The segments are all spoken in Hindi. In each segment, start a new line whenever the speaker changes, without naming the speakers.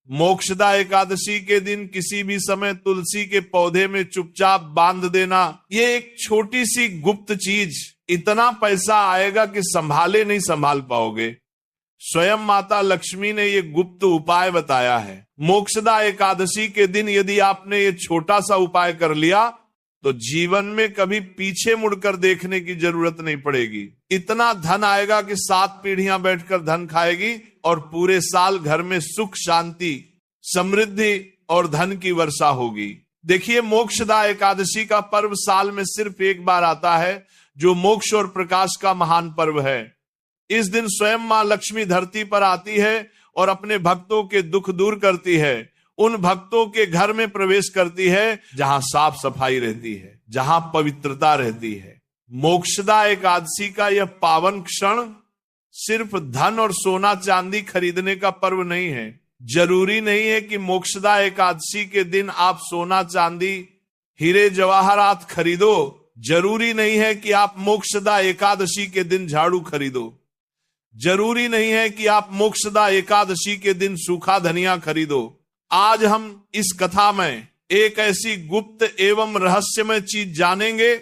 मोक्षदा एकादशी के दिन किसी भी समय तुलसी के पौधे में चुपचाप बांध देना, ये एक छोटी सी गुप्त चीज, इतना पैसा आएगा कि संभाले नहीं संभाल पाओगे। स्वयं माता लक्ष्मी ने ये गुप्त उपाय बताया है। मोक्षदा एकादशी के दिन यदि आपने ये छोटा सा उपाय कर लिया तो जीवन में कभी पीछे मुड़कर देखने की जरूरत नहीं पड़ेगी। इतना धन आएगा कि 7 पीढ़ियां बैठकर धन खाएगी और पूरे साल घर में सुख, शांति, समृद्धि और धन की वर्षा होगी। देखिए, मोक्षदा एकादशी का पर्व साल में सिर्फ एक बार आता है, जो मोक्ष और प्रकाश का महान पर्व है। इस दिन स्वयं मां लक्ष्मी धरती पर आती है और अपने भक्तों के दुख दूर करती है। उन भक्तों के घर में प्रवेश करती है जहां साफ सफाई रहती है, जहां पवित्रता रहती है। मोक्षदा एकादशी का यह पावन क्षण सिर्फ धन और सोना चांदी खरीदने का पर्व नहीं है। जरूरी नहीं है कि मोक्षदा एकादशी के दिन आप सोना चांदी, हीरे जवाहरात खरीदो। जरूरी नहीं है कि आप मोक्षदा एकादशी के दिन झाड़ू खरीदो। जरूरी नहीं है कि आप मोक्षदा एकादशी के दिन सूखा धनिया खरीदो। आज हम इस कथा में एक ऐसी गुप्त एवं रहस्यमय चीज जानेंगे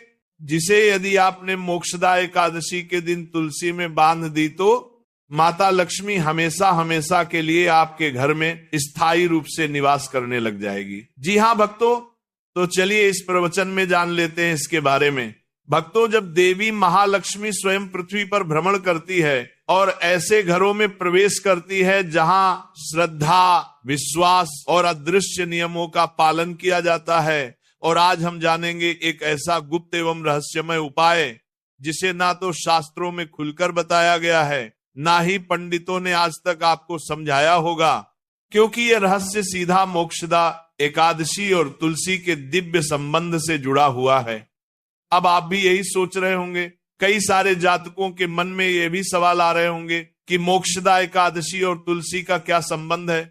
जिसे यदि आपने मोक्षदा एकादशी के दिन तुलसी में बांध दी तो माता लक्ष्मी हमेशा हमेशा के लिए आपके घर में स्थायी रूप से निवास करने लग जाएगी। जी हाँ भक्तों, तो चलिए इस प्रवचन में जान लेते हैं इसके बारे में। भक्तों, जब देवी महालक्ष्मी स्वयं पृथ्वी पर भ्रमण करती है और ऐसे घरों में प्रवेश करती है जहां श्रद्धा, विश्वास और अदृश्य नियमों का पालन किया जाता है, और आज हम जानेंगे एक ऐसा गुप्त एवं रहस्यमय उपाय जिसे ना तो शास्त्रों में खुलकर बताया गया है, ना ही पंडितों ने आज तक आपको समझाया होगा, क्योंकि यह रहस्य सीधा मोक्षदा एकादशी और तुलसी के दिव्य संबंध से जुड़ा हुआ है। अब आप भी यही सोच रहे होंगे, कई सारे जातकों के मन में ये भी सवाल आ रहे होंगे कि मोक्षदा एकादशी और तुलसी का क्या संबंध है।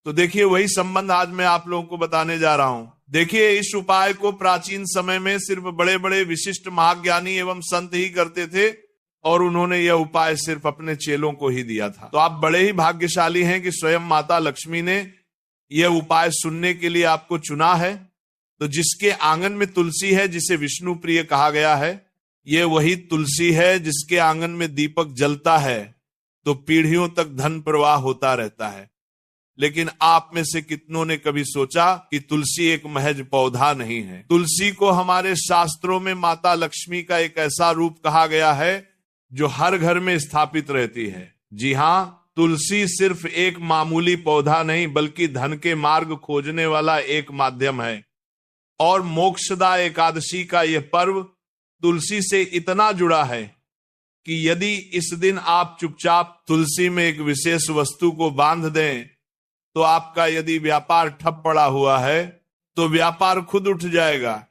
तो देखिए, वही संबंध आज मैं आप लोगों को बताने जा रहा हूं। देखिए, इस उपाय को प्राचीन समय में सिर्फ बड़े बड़े विशिष्ट महाज्ञानी एवं संत ही करते थे और उन्होंने यह उपाय सिर्फ अपने चेलों को ही दिया था। तो आप बड़े ही भाग्यशाली हैं कि स्वयं माता लक्ष्मी ने यह उपाय सुनने के लिए आपको चुना है। तो जिसके आंगन में तुलसी है, जिसे विष्णु प्रिय कहा गया है, ये वही तुलसी है जिसके आंगन में दीपक जलता है तो पीढ़ियों तक धन प्रवाह होता रहता है। लेकिन आप में से कितनों ने कभी सोचा कि तुलसी एक महज पौधा नहीं है। तुलसी को हमारे शास्त्रों में माता लक्ष्मी का एक ऐसा रूप कहा गया है जो हर घर में स्थापित रहती है। जी हाँ, तुलसी सिर्फ एक मामूली पौधा नहीं बल्कि धन के मार्ग खोजने वाला एक माध्यम है। और मोक्षदा एकादशी का यह पर्व तुलसी से इतना जुड़ा है कि यदि इस दिन आप चुपचाप तुलसी में एक विशेष वस्तु को बांध दें तो आपका यदि व्यापार ठप पड़ा हुआ है तो व्यापार खुद उठ जाएगा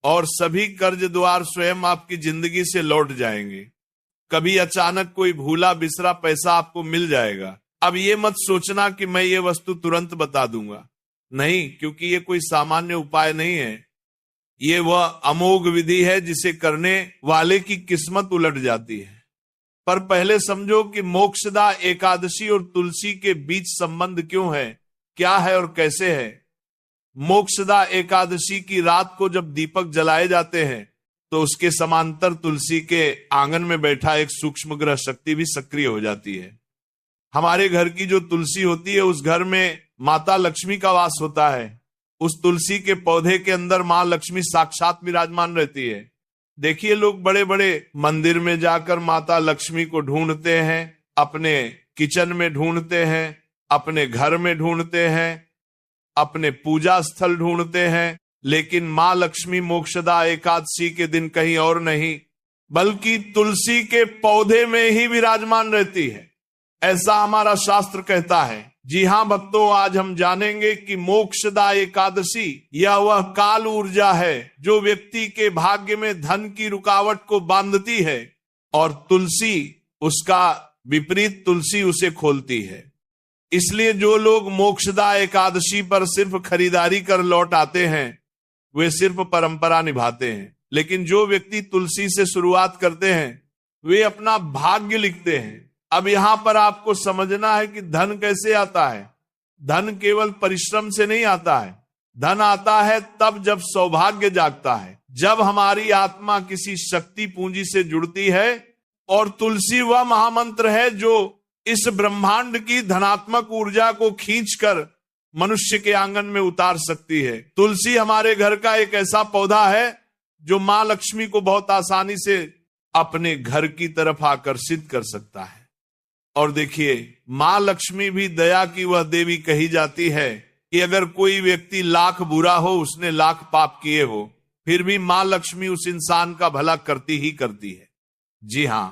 और सभी कर्ज द्वार स्वयं आपकी जिंदगी से लौट जाएंगे। कभी अचानक कोई भूला बिसरा पैसा आपको मिल जाएगा। अब ये मत सोचना कि मैं ये वस्तु तुरंत बता दूंगा, नहीं, क्योंकि ये कोई सामान्य उपाय नहीं है। ये वह अमोघ विधि है जिसे करने वाले की किस्मत उलट जाती है। पर पहले समझो कि मोक्षदा एकादशी और तुलसी के बीच संबंध क्यों है, क्या है और कैसे है। मोक्षदा एकादशी की रात को जब दीपक जलाए जाते हैं तो उसके समांतर तुलसी के आंगन में बैठा एक सूक्ष्म ग्रह शक्ति भी सक्रिय हो जाती है। हमारे घर की जो तुलसी होती है उस घर में माता लक्ष्मी का वास होता है। उस तुलसी के पौधे के अंदर मां लक्ष्मी साक्षात विराजमान रहती है। देखिए, लोग बड़े बड़े मंदिर में जाकर माता लक्ष्मी को ढूंढते हैं, अपने किचन में ढूंढते हैं, अपने घर में ढूंढते हैं, अपने पूजा स्थल ढूंढते हैं, लेकिन मां लक्ष्मी मोक्षदा एकादशी के दिन कहीं और नहीं बल्कि तुलसी के पौधे में ही विराजमान रहती है। ऐसा हमारा शास्त्र कहता है। जी हाँ भक्तों, आज हम जानेंगे कि मोक्षदा एकादशी यह वह काल ऊर्जा है जो व्यक्ति के भाग्य में धन की रुकावट को बांधती है और तुलसी उसका विपरीत, तुलसी उसे खोलती है। इसलिए जो लोग मोक्षदा एकादशी पर सिर्फ खरीदारी कर लौट आते हैं वे सिर्फ परंपरा निभाते हैं, लेकिन जो व्यक्ति तुलसी से शुरुआत करते हैं वे अपना भाग्य लिखते हैं। अब यहां पर आपको समझना है कि धन कैसे आता है। धन केवल परिश्रम से नहीं आता है। धन आता है तब जब सौभाग्य जागता है, जब हमारी आत्मा किसी शक्ति पूंजी से जुड़ती है। और तुलसी वह महामंत्र है जो इस ब्रह्मांड की धनात्मक ऊर्जा को खींचकर मनुष्य के आंगन में उतार सकती है। तुलसी हमारे घर का एक ऐसा पौधा है जो मां लक्ष्मी को बहुत आसानी से अपने घर की तरफ आकर्षित कर सकता है। और देखिए, मां लक्ष्मी भी दया की वह देवी कही जाती है कि अगर कोई व्यक्ति लाख बुरा हो, उसने लाख पाप किए हो, फिर भी मां लक्ष्मी उस इंसान का भला करती ही करती है। जी हां,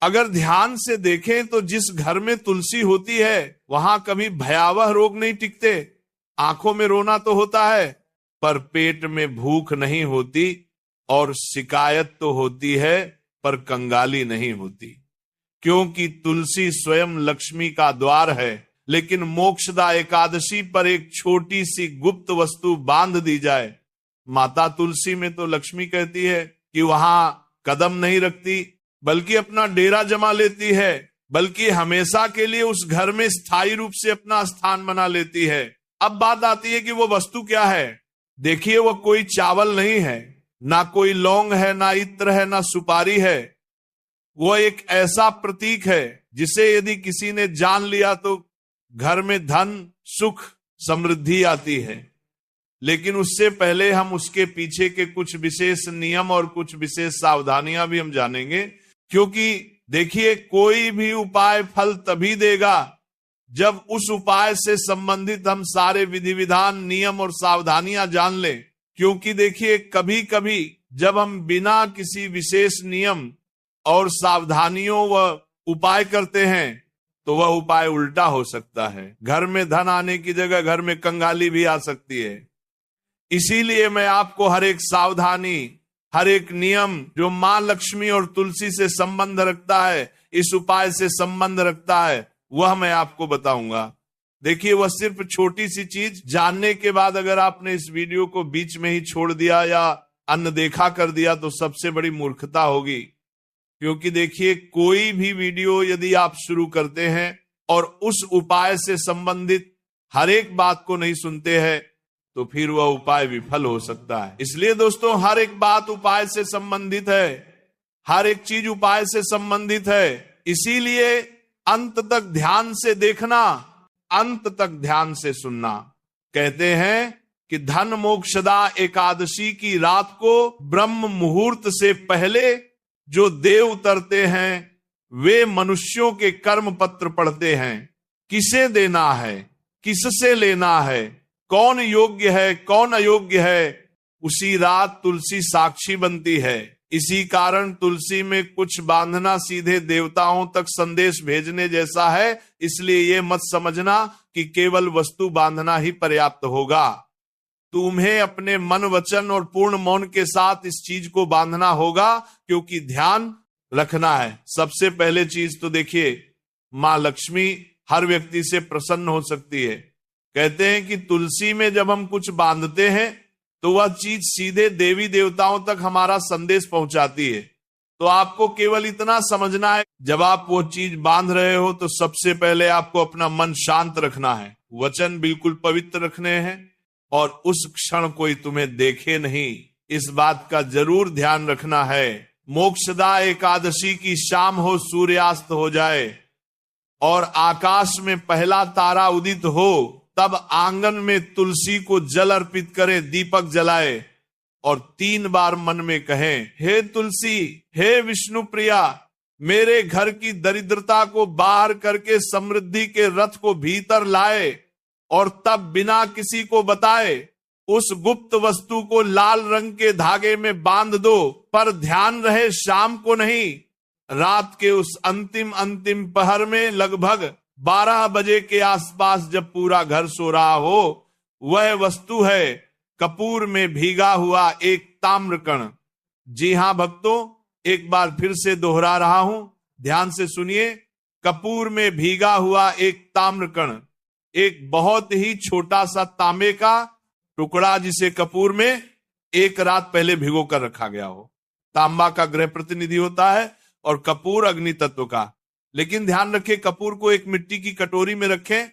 अगर ध्यान से देखें तो जिस घर में तुलसी होती है वहां कभी भयावह रोग नहीं टिकते। आंखों में रोना तो होता है, पर पेट में भूख नहीं होती, और शिकायत तो होती है पर कंगाली नहीं होती, क्योंकि तुलसी स्वयं लक्ष्मी का द्वार है। लेकिन मोक्षदा एकादशी पर एक छोटी सी गुप्त वस्तु बांध दी जाए। माता तुलसी में तो लक्ष्मी कहती है कि वहां कदम नहीं रखती, बल्कि अपना डेरा जमा लेती है, बल्कि हमेशा के लिए उस घर में स्थायी रूप से अपना स्थान बना लेती है। अब बात आती है कि वो वस्तु क्या है। देखिए, वो कोई चावल नहीं है, ना कोई लौंग है, ना इत्र है, ना सुपारी है। वो एक ऐसा प्रतीक है जिसे यदि किसी ने जान लिया तो घर में धन, सुख, समृद्धि आती है। लेकिन उससे पहले हम उसके पीछे के कुछ विशेष नियम और कुछ विशेष सावधानियां भी हम जानेंगे। क्योंकि देखिए, कोई भी उपाय फल तभी देगा जब उस उपाय से संबंधित हम सारे विधि विधान, नियम और सावधानियां जान लें। क्योंकि देखिए, कभी कभी जब हम बिना किसी विशेष नियम और सावधानियों व उपाय करते हैं तो वह उपाय उल्टा हो सकता है। घर में धन आने की जगह घर में कंगाली भी आ सकती है। इसीलिए मैं आपको हर एक सावधानी, हर एक नियम जो मां लक्ष्मी और तुलसी से संबंध रखता है, इस उपाय से संबंध रखता है, वह मैं आपको बताऊंगा। देखिए, वह सिर्फ छोटी सी चीज जानने के बाद अगर आपने इस वीडियो को बीच में ही छोड़ दिया या अनदेखा कर दिया तो सबसे बड़ी मूर्खता होगी। क्योंकि देखिए, कोई भी वीडियो यदि आप शुरू करते हैं और उस उपाय से संबंधित हर एक बात को नहीं सुनते हैं तो फिर वह उपाय विफल हो सकता है। इसलिए दोस्तों, हर एक बात उपाय से संबंधित है, हर एक चीज उपाय से संबंधित है। इसीलिए अंत तक ध्यान से देखना, अंत तक ध्यान से सुनना। कहते हैं कि धन मोक्षदा एकादशी की रात को ब्रह्म मुहूर्त से पहले जो देव उतरते हैं वे मनुष्यों के कर्म पत्र पढ़ते हैं। किसे देना है, किससे लेना है, कौन योग्य है, कौन अयोग्य है, उसी रात तुलसी साक्षी बनती है। इसी कारण तुलसी में कुछ बांधना सीधे देवताओं तक संदेश भेजने जैसा है। इसलिए ये मत समझना कि केवल वस्तु बांधना ही पर्याप्त होगा। तुम्हें अपने मन, वचन और पूर्ण मौन के साथ इस चीज को बांधना होगा, क्योंकि ध्यान रखना है। सबसे पहले चीज तो देखिए, मां लक्ष्मी हर व्यक्ति से प्रसन्न हो सकती है। कहते हैं कि तुलसी में जब हम कुछ बांधते हैं तो वह चीज सीधे देवी देवताओं तक हमारा संदेश पहुंचाती है। तो आपको केवल इतना समझना है, जब आप वो चीज बांध रहे हो तो सबसे पहले आपको अपना मन शांत रखना है, वचन बिल्कुल पवित्र रखने हैं, और उस क्षण कोई तुम्हें देखे नहीं, इस बात का जरूर ध्यान रखना है। मोक्षदा एकादशी की शाम हो, सूर्यास्त हो जाए और आकाश में पहला तारा उदित हो, तब आंगन में तुलसी को जल अर्पित करें, दीपक जलाए और 3 बार मन में कहें, हे तुलसी, हे विष्णु प्रिया, मेरे घर की दरिद्रता को बाहर करके समृद्धि के रथ को भीतर लाए, और तब बिना किसी को बताए उस गुप्त वस्तु को लाल रंग के धागे में बांध दो। पर ध्यान रहे, शाम को नहीं, रात के उस अंतिम पहर में लगभग 12 बजे के आसपास जब पूरा घर सो रहा हो, वह वस्तु है कपूर में भीगा हुआ एक ताम्रकण। जी हां भक्तों, एक बार फिर से दोहरा रहा हूं, ध्यान से सुनिए। कपूर में भीगा हुआ एक ताम्रकण, एक बहुत ही छोटा सा तांबे का टुकड़ा जिसे कपूर में एक रात पहले भिगो कर रखा गया हो। तांबा का ग्रह प्रतिनिधि होता है और कपूर अग्नि तत्व का। लेकिन ध्यान रखें, कपूर को एक मिट्टी की कटोरी में रखें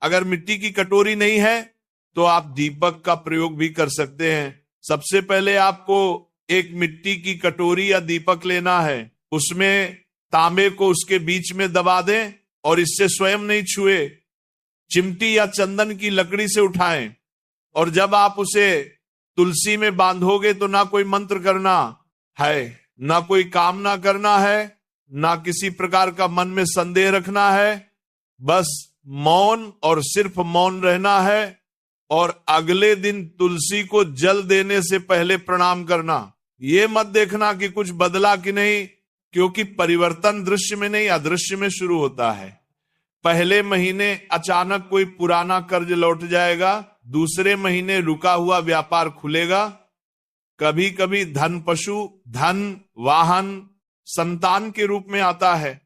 अगर मिट्टी की कटोरी नहीं है तो आप दीपक का प्रयोग भी कर सकते हैं। सबसे पहले आपको एक मिट्टी की कटोरी या दीपक लेना है, उसमें तांबे को उसके बीच में दबा दें और इससे स्वयं नहीं छुए, चिमटी या चंदन की लकड़ी से उठाएं और जब आप उसे तुलसी में बांधोगे तो ना कोई मंत्र करना है, ना कोई कामना करना है, ना किसी प्रकार का मन में संदेह रखना है, बस मौन और सिर्फ मौन रहना है और अगले दिन तुलसी को जल देने से पहले प्रणाम करना। ये मत देखना कि कुछ बदला कि नहीं, क्योंकि परिवर्तन दृश्य में नहीं अदृश्य में शुरू होता है। पहले महीने अचानक कोई पुराना कर्ज लौट जाएगा, दूसरे महीने रुका हुआ व्यापार खुलेगा। कभी कभी धन पशु, धन, वाहन, संतान के रूप में आता है।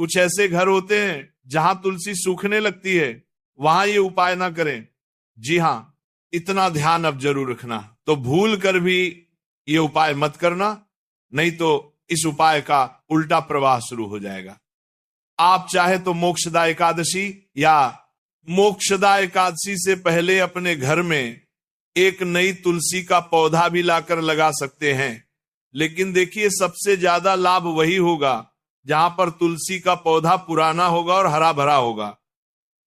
कुछ ऐसे घर होते हैं जहां तुलसी सूखने लगती है, वहां ये उपाय ना करें। जी हां, इतना ध्यान अब जरूर रखना। तो भूल कर भी ये उपाय मत करना, नहीं तो इस उपाय का उल्टा प्रवाह शुरू हो जाएगा। आप चाहे तो मोक्षदा एकादशी या मोक्षदा एकादशी से पहले अपने घर में एक नई तुलसी का पौधा भी लाकर लगा सकते हैं। लेकिन देखिए, सबसे ज्यादा लाभ वही होगा जहां पर तुलसी का पौधा पुराना होगा और हरा भरा होगा।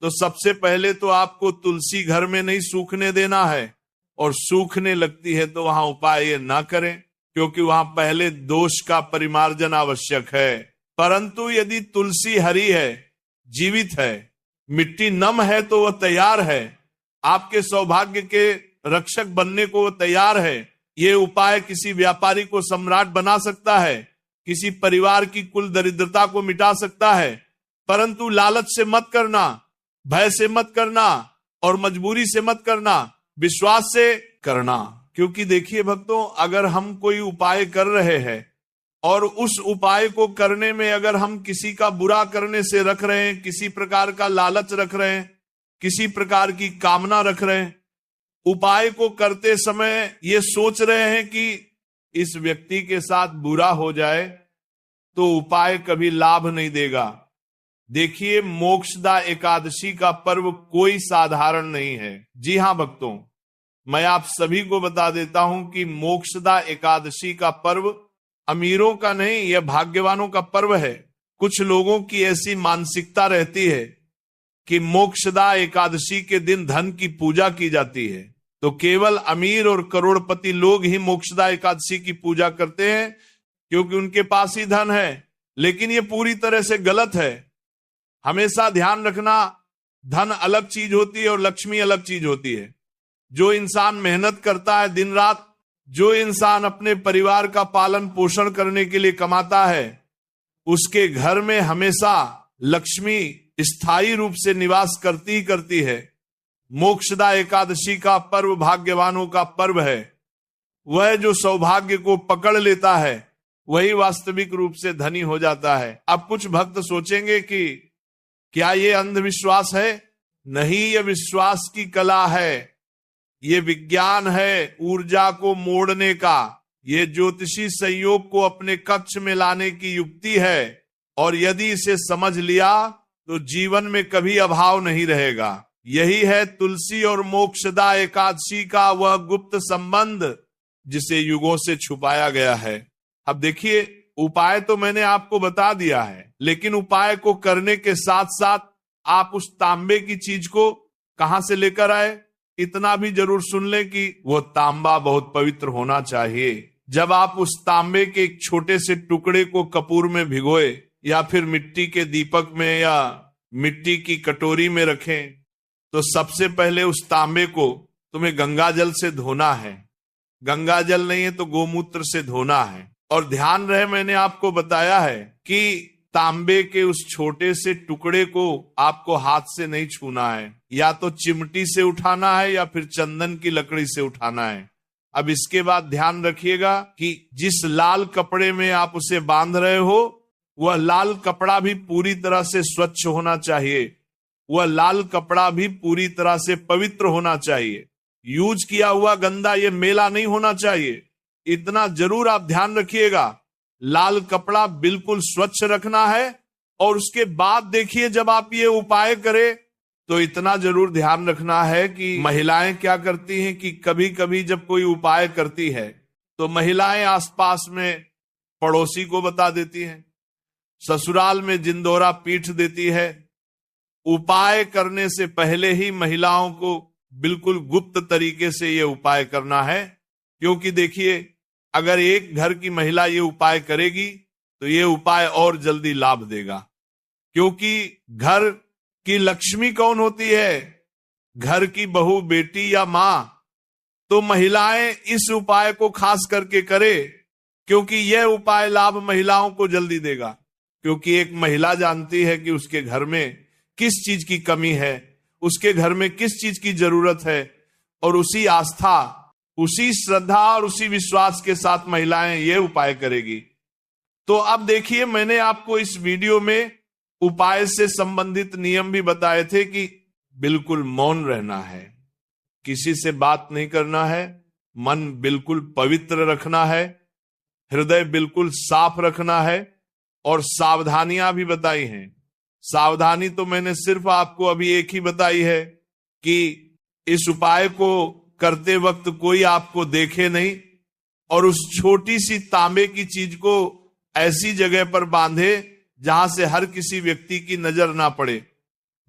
तो सबसे पहले तो आपको तुलसी घर में नहीं सूखने देना है, और सूखने लगती है तो वहां उपाय ये ना करें, क्योंकि वहां पहले दोष का परिमार्जन आवश्यक है। परंतु यदि तुलसी हरी है, जीवित है, मिट्टी नम है, तो वह तैयार है, आपके सौभाग्य के रक्षक बनने को वह तैयार है। ये उपाय किसी व्यापारी को सम्राट बना सकता है, किसी परिवार की कुल दरिद्रता को मिटा सकता है। परंतु लालच से मत करना, भय से मत करना और मजबूरी से मत करना, विश्वास से करना। क्योंकि देखिए भक्तों, अगर हम कोई उपाय कर रहे हैं और उस उपाय को करने में अगर हम किसी का बुरा करने से रख रहे हैं, किसी प्रकार का लालच रख रहे हैं, किसी प्रकार की कामना रख रहे हैं, उपाय को करते समय ये सोच रहे हैं कि इस व्यक्ति के साथ बुरा हो जाए, तो उपाय कभी लाभ नहीं देगा। देखिए, मोक्षदा एकादशी का पर्व कोई साधारण नहीं है। जी हां भक्तों, मैं आप सभी को बता देता हूं कि मोक्षदा एकादशी का पर्व अमीरों का नहीं, यह भाग्यवानों का पर्व है। कुछ लोगों की ऐसी मानसिकता रहती है कि मोक्षदा एकादशी के दिन धन की पूजा की जाती है, तो केवल अमीर और करोड़पति लोग ही मोक्षदा एकादशी की पूजा करते हैं क्योंकि उनके पास ही धन है। लेकिन ये पूरी तरह से गलत है। हमेशा ध्यान रखना, धन अलग चीज होती है और लक्ष्मी अलग चीज होती है। जो इंसान मेहनत करता है दिन रात, जो इंसान अपने परिवार का पालन पोषण करने के लिए कमाता है, उसके घर में हमेशा लक्ष्मी स्थायी रूप से निवास करती ही करती है। मोक्षदा एकादशी का पर्व भाग्यवानों का पर्व है। वह जो सौभाग्य को पकड़ लेता है वही वास्तविक रूप से धनी हो जाता है। अब कुछ भक्त सोचेंगे कि क्या ये अंधविश्वास है? नहीं, यह विश्वास की कला है, ये विज्ञान है ऊर्जा को मोड़ने का, ये ज्योतिषी संयोग को अपने कक्ष में लाने की युक्ति है। और यदि इसे समझ लिया तो जीवन में कभी अभाव नहीं रहेगा। यही है तुलसी और मोक्षदा एकादशी का वह गुप्त संबंध जिसे युगों से छुपाया गया है। अब देखिए, उपाय तो मैंने आपको बता दिया है, लेकिन उपाय को करने के साथ साथ आप उस तांबे की चीज को कहां से लेकर आए, इतना भी जरूर सुन ले कि वो तांबा बहुत पवित्र होना चाहिए। जब आप उस तांबे के एक छोटे से टुकड़े को कपूर में भिगोए या फिर मिट्टी के दीपक में या मिट्टी की कटोरी में रखें, तो सबसे पहले उस तांबे को तुम्हें गंगा जल से धोना है। गंगा जल नहीं है तो गोमूत्र से धोना है। और ध्यान रहे, मैंने आपको बताया है कि तांबे के उस छोटे से टुकड़े को आपको हाथ से नहीं छूना है, या तो चिमटी से उठाना है या फिर चंदन की लकड़ी से उठाना है। अब इसके बाद ध्यान रखिएगा कि जिस लाल कपड़े में आप उसे बांध रहे हो, वह लाल कपड़ा भी पूरी तरह से स्वच्छ होना चाहिए, वह लाल कपड़ा भी पूरी तरह से पवित्र होना चाहिए। यूज किया हुआ गंदा ये मेला नहीं होना चाहिए। इतना जरूर आप ध्यान रखिएगा, लाल कपड़ा बिल्कुल स्वच्छ रखना है। और उसके बाद देखिए, जब आप ये उपाय करें तो इतना जरूर ध्यान रखना है कि महिलाएं क्या करती हैं कि कभी कभी जब कोई उपाय करती है तो महिलाएं आसपास में पड़ोसी को बता देती हैं, ससुराल में जिंदोरा पीट देती है। उपाय करने से पहले ही महिलाओं को बिल्कुल गुप्त तरीके से ये उपाय करना है, क्योंकि देखिए अगर एक घर की महिला ये उपाय करेगी तो ये उपाय और जल्दी लाभ देगा। क्योंकि घर की लक्ष्मी कौन होती है? घर की बहू, बेटी या मां। तो महिलाएं इस उपाय को खास करके करे, क्योंकि यह उपाय लाभ महिलाओं को जल्दी देगा। क्योंकि एक महिला जानती है कि उसके घर में किस चीज की कमी है, उसके घर में किस चीज की जरूरत है, और उसी आस्था, उसी श्रद्धा और उसी विश्वास के साथ महिलाएं ये उपाय करेगी। तो अब देखिए, मैंने आपको इस वीडियो में उपाय से संबंधित नियम भी बताए थे कि बिल्कुल मौन रहना है, किसी से बात नहीं करना है, मन बिल्कुल पवित्र रखना है, हृदय बिल्कुल साफ रखना है, और सावधानियां भी बताई हैं। सावधानी तो मैंने सिर्फ आपको अभी एक ही बताई है कि इस उपाय को करते वक्त कोई आपको देखे नहीं, और उस छोटी सी तांबे की चीज को ऐसी जगह पर बांधे जहां से हर किसी व्यक्ति की नजर ना पड़े।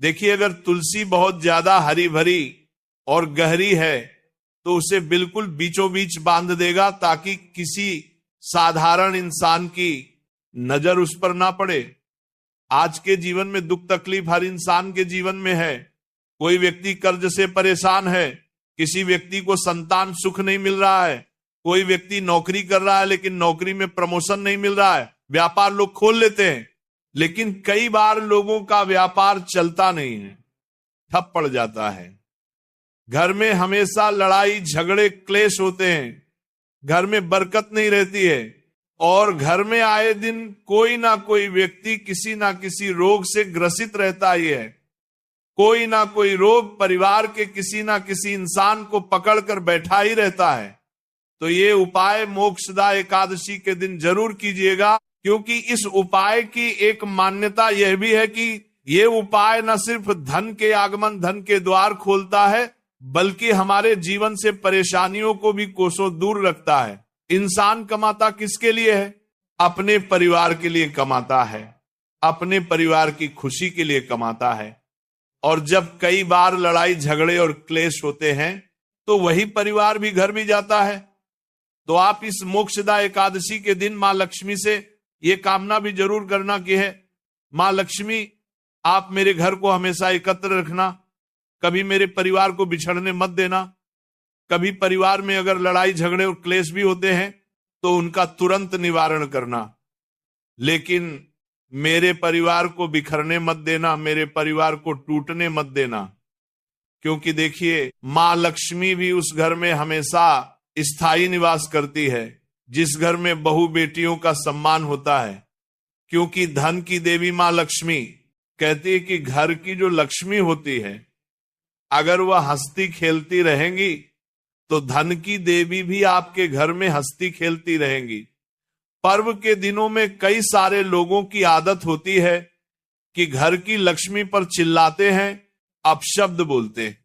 देखिए, अगर तुलसी बहुत ज्यादा हरी भरी और गहरी है तो उसे बिल्कुल बीचों बीच बांध देगा, ताकि किसी साधारण इंसान की नजर उस पर ना पड़े। आज के जीवन में दुख तकलीफ हर इंसान के जीवन में है। कोई व्यक्ति कर्ज से परेशान है, किसी व्यक्ति को संतान सुख नहीं मिल रहा है, कोई व्यक्ति नौकरी कर रहा है लेकिन नौकरी में प्रमोशन नहीं मिल रहा है, व्यापार लोग खोल लेते हैं, लेकिन कई बार लोगों का व्यापार चलता नहीं है, ठप पड़ जाता है। घर में हमेशा लड़ाई झगड़े क्लेश होते हैं, घर में बरकत नहीं रहती है, और घर में आए दिन कोई ना कोई व्यक्ति किसी ना किसी रोग से ग्रसित रहता ही है। कोई ना कोई रोग परिवार के किसी ना किसी इंसान को पकड़कर बैठा ही रहता है। तो ये उपाय मोक्षदा एकादशी के दिन जरूर कीजिएगा, क्योंकि इस उपाय की एक मान्यता यह भी है कि ये उपाय न सिर्फ धन के आगमन, धन के द्वार खोलता है, बल्कि हमारे जीवन से परेशानियों को भी कोसों दूर रखता है। इंसान कमाता किसके लिए है? अपने परिवार के लिए कमाता है, अपने परिवार की खुशी के लिए कमाता है। और जब कई बार लड़ाई झगड़े और क्लेश होते हैं तो वही परिवार भी घर भी जाता है। तो आप इस मोक्षदा एकादशी के दिन मां लक्ष्मी से ये कामना भी जरूर करना कि है, मां लक्ष्मी आप मेरे घर को हमेशा एकत्र रखना, कभी मेरे परिवार को बिछड़ने मत देना। कभी परिवार में अगर लड़ाई झगड़े और क्लेश भी होते हैं तो उनका तुरंत निवारण करना, लेकिन मेरे परिवार को बिखरने मत देना, मेरे परिवार को टूटने मत देना। क्योंकि देखिए, मां लक्ष्मी भी उस घर में हमेशा स्थायी निवास करती है जिस घर में बहू बेटियों का सम्मान होता है। क्योंकि धन की देवी मां लक्ष्मी कहती है कि घर की जो लक्ष्मी होती है, अगर वह हंसती खेलती रहेंगी तो धन की देवी भी आपके घर में हंसती खेलती रहेंगी। पर्व के दिनों में कई सारे लोगों की आदत होती है कि घर की लक्ष्मी पर चिल्लाते हैं, अपशब्द बोलते हैं।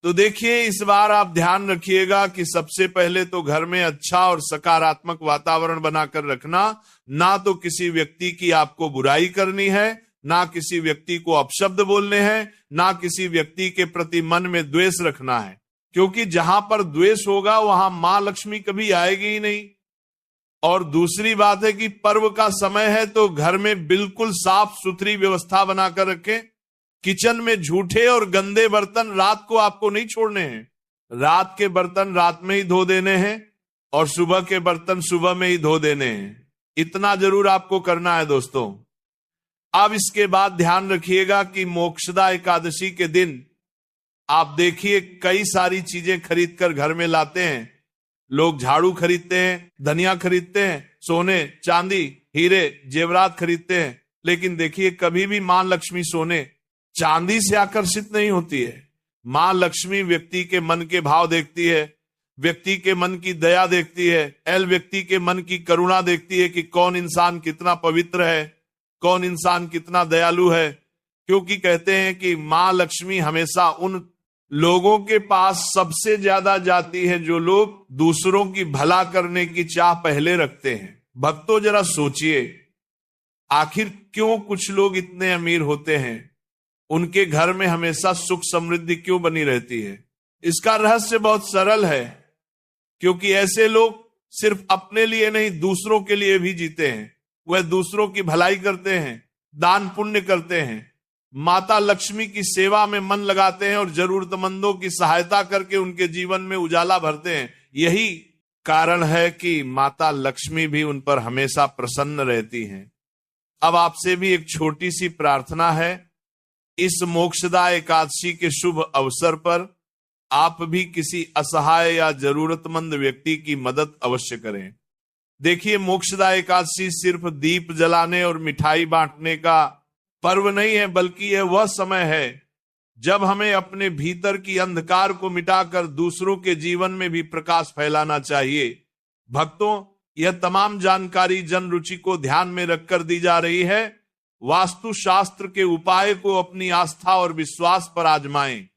तो देखिए, इस बार आप ध्यान रखिएगा कि सबसे पहले तो घर में अच्छा और सकारात्मक वातावरण बनाकर रखना। ना तो किसी व्यक्ति की आपको बुराई करनी है, ना किसी व्यक्ति को अपशब्द बोलने हैं, ना किसी व्यक्ति के प्रति मन में द्वेष रखना है। क्योंकि जहां पर द्वेष होगा वहां मां लक्ष्मी कभी आएगी ही नहीं। और दूसरी बात है कि पर्व का समय है तो घर में बिल्कुल साफ सुथरी व्यवस्था बनाकर रखें। किचन में झूठे और गंदे बर्तन रात को आपको नहीं छोड़ने हैं। रात के बर्तन रात में ही धो देने हैं और सुबह के बर्तन सुबह में ही धो देने हैं। इतना जरूर आपको करना है दोस्तों। अब इसके बाद ध्यान रखिएगा कि मोक्षदा एकादशी के दिन आप देखिए कई सारी चीजें खरीद कर घर में लाते हैं। लोग झाड़ू खरीदते हैं, धनिया खरीदते हैं, सोने चांदी हीरे जेवरात खरीदते हैं, लेकिन देखिए कभी भी मां लक्ष्मी सोने चांदी से आकर्षित नहीं होती है। मां लक्ष्मी व्यक्ति के मन के भाव देखती है, व्यक्ति के मन की दया देखती है, व्यक्ति के मन की करुणा देखती है कि कौन इंसान कितना पवित्र है, कौन इंसान कितना दयालु है। क्योंकि कहते हैं कि मां लक्ष्मी हमेशा उन लोगों के पास सबसे ज्यादा जाती है जो लोग दूसरों की भला करने की चाह पहले रखते हैं। भक्तों जरा सोचिए, आखिर क्यों कुछ लोग इतने अमीर होते हैं, उनके घर में हमेशा सुख समृद्धि क्यों बनी रहती है? इसका रहस्य बहुत सरल है, क्योंकि ऐसे लोग सिर्फ अपने लिए नहीं दूसरों के लिए भी जीते हैं। वह दूसरों की भलाई करते हैं, दान पुण्य करते हैं, माता लक्ष्मी की सेवा में मन लगाते हैं और जरूरतमंदों की सहायता करके उनके जीवन में उजाला भरते हैं। यही कारण है कि माता लक्ष्मी भी उन पर हमेशा प्रसन्न रहती हैं। अब आपसे भी एक छोटी सी प्रार्थना है, इस मोक्षदा एकादशी के शुभ अवसर पर आप भी किसी असहाय या जरूरतमंद व्यक्ति की मदद अवश्य करें। देखिए, मोक्षदा एकादशी सिर्फ दीप जलाने और मिठाई बांटने का पर्व नहीं है, बल्कि यह वह समय है जब हमें अपने भीतर की अंधकार को मिटाकर दूसरों के जीवन में भी प्रकाश फैलाना चाहिए। भक्तों, यह तमाम जानकारी जन रुचि को ध्यान में रखकर दी जा रही है। वास्तु शास्त्र के उपाय को अपनी आस्था और विश्वास पर आजमाएं।